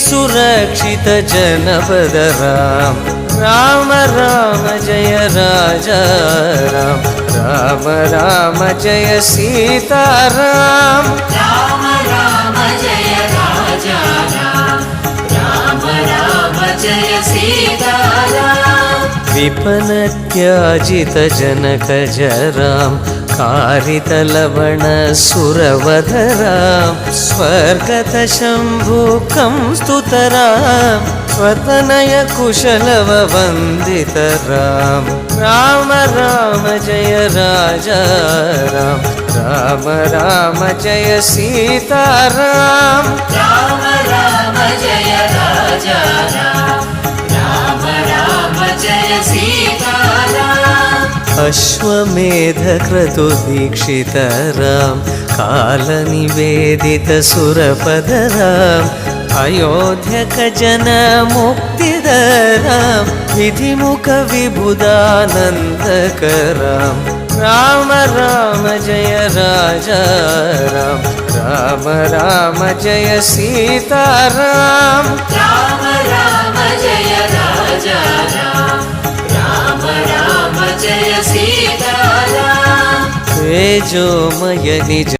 सुरक्षित जनपद राम राम राम जय राजा राम राम राम जय सीताराम राम राम जय राजा राम राम राम जय सीताराम विपनत्याजित जनक जराम कारित लवण सुरवधराम स्वर्गत शम्भुकं स्तुतराम स्वतनय कुशलव वन्दितराम राम राम जय राजा राम राम राम जय सीताराम राम राम जय राजा राम राम राम जय सीताराम अश्वमेध क्रतु दीक्षित राम कालनिवेदित सुरपदराम अयोध्यक जन मुक्तिदराम विधिमुख विबुधानन्दकराम राम राम जय राजा राम राम राम जय सीताराम राम राम जय राजा राम राम राम जय सीताराम तेजोमय निज